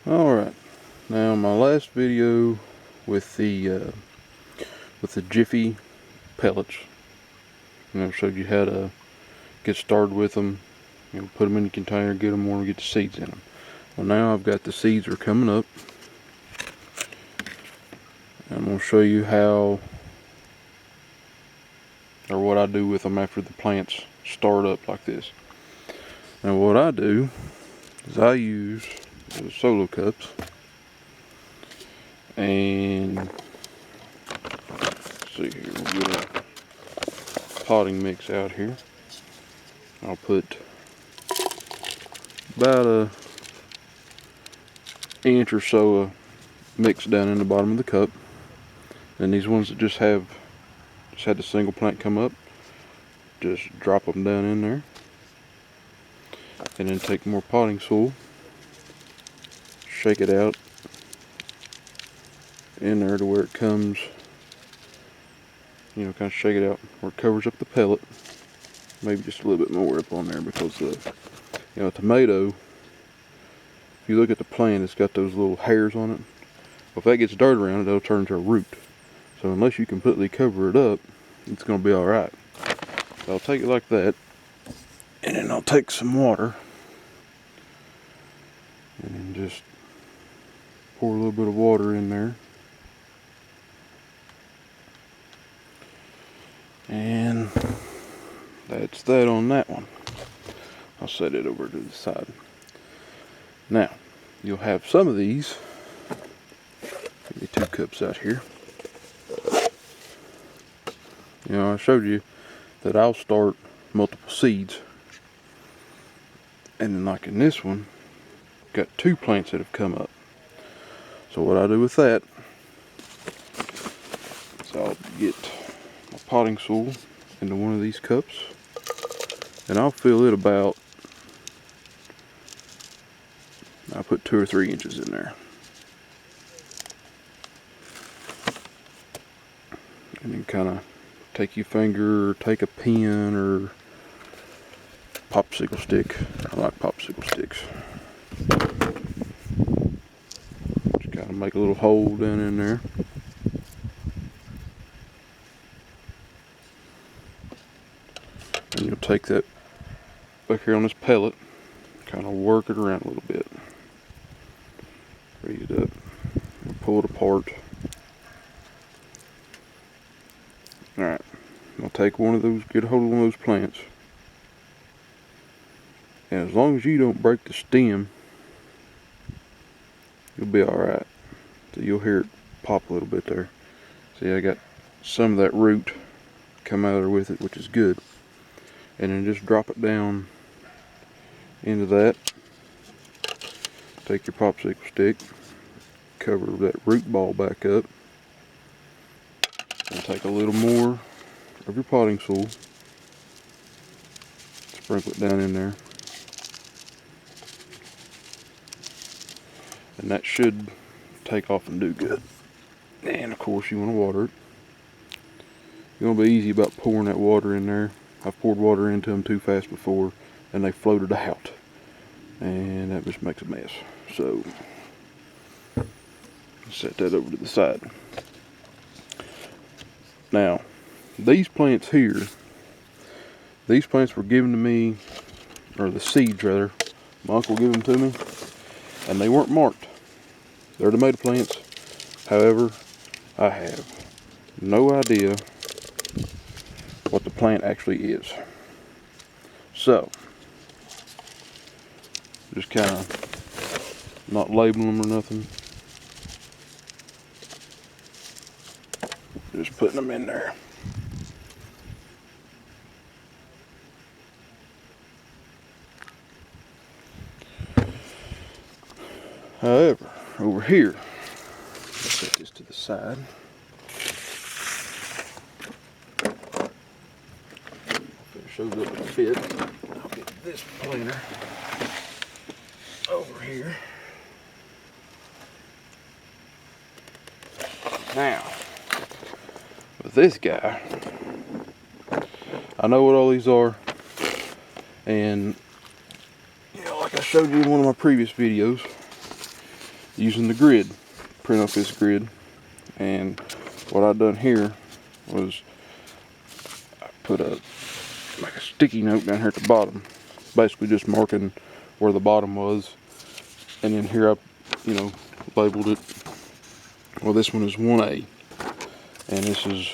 Alright, now my last video with the Jiffy Pellets, showed you how to get started with them, put them in the container, get them warm, get the seeds in them. Well, now I've got the seeds are coming up. I'm going to show you how, or what I do with them after the plants start up like this. Now what I do is I use the solo cups, and let's see here, we'll get a potting mix out here. I'll put about an inch or so of mix down in the bottom of the cup, and these ones that just had the single plant come up, just drop them down in there, and then take more potting soil, shake it out in there to where it comes, kind of shake it out where it covers up the pellet. Maybe just a little bit more up on there, because a tomato, if you look at the plant, it's got those little hairs on it. Well, if that gets dirt around it, it'll turn into a root. So unless you completely cover it up, it's going to be alright. So I'll take it like that, and then I'll take some water and then just pour a little bit of water in there. And that's that on that one. I'll set it over to the side. Now, you'll have some of these. Give me 2 cups out here. I showed you that I'll start multiple seeds. And then like in this one, got 2 plants that have come up. So what I do with that is I'll get my potting soil into one of these cups, and I'll fill it about, I'll put 2 or 3 inches in there. And then kind of take your finger, or take a pen, or popsicle stick. I like popsicle sticks. Just kind of make a little hole down in there. And you'll take that back here on this pellet, kind of work it around a little bit. Raise it up, and pull it apart. Alright, I'll take one of those, get a hold of one of those plants. And as long as you don't break the stem, you'll be alright. So you'll hear it pop a little bit there. See, I got some of that root come out of there with it, which is good. And then just drop it down into that. Take your popsicle stick, cover that root ball back up, and take a little more of your potting soil, sprinkle it down in there, and that should take off and do good. And of course you want to water it. You want to be easy about pouring that water in there. I've poured water into them too fast before, and they floated out, and that just makes a mess. So set that over to the side. Now, these plants here, these plants were given to me, or the seeds rather, my uncle gave them to me, and they weren't marked. They're tomato plants. However, I have no idea what the plant actually is. So, just kind of not labeling them or nothing. Just putting them in there. However, over here, let's set this to the side. If it shows up a bit, I'll get this planer over here. Now, with this guy, I know what all these are, and like I showed you in one of my previous videos, using the grid, print off this grid. And what I've done here was I put a sticky note down here at the bottom, basically just marking where the bottom was. And then here I, labeled it. Well, this one is 1A, and this is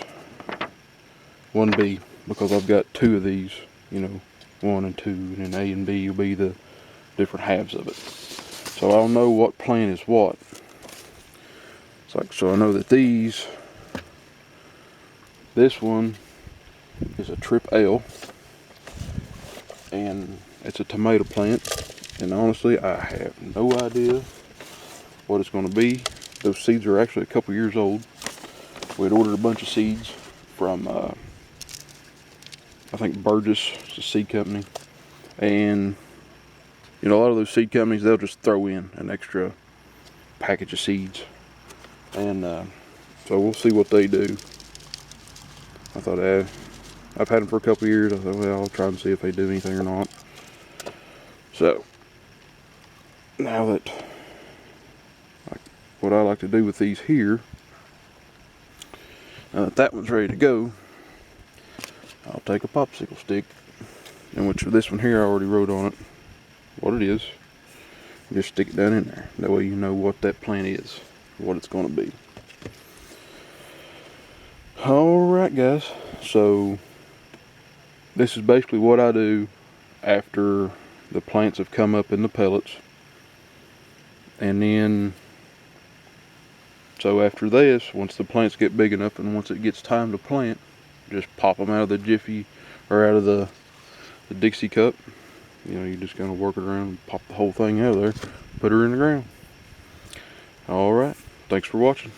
1B, because I've got two of these, 1 and 2, and then A and B will be the different halves of it. So I'll know what plant is what. So I know that this one is a Trip L, and it's a tomato plant, and honestly I have no idea what it's going to be. Those seeds are actually a couple years old. We had ordered a bunch of seeds from I think Burgess, it's a seed company, and a lot of those seed companies, they'll just throw in an extra package of seeds, and so we'll see what they do. I thought I've had them for a couple of years. I thought, well, I'll try and see if they do anything or not. So now that what I like to do with these here, that one's ready to go, I'll take a popsicle stick, in which this one here I already wrote on it what it is, and just stick it down in there. That way you know what that plant is, what it's going to be. Alright guys, so this is basically what I do after the plants have come up in the pellets. And then, so after this, once the plants get big enough and once it gets time to plant, just pop them out of the Jiffy, or out of the Dixie cup. You just kind of work it around and pop the whole thing out of there, put her in the ground. Alright, thanks for watching.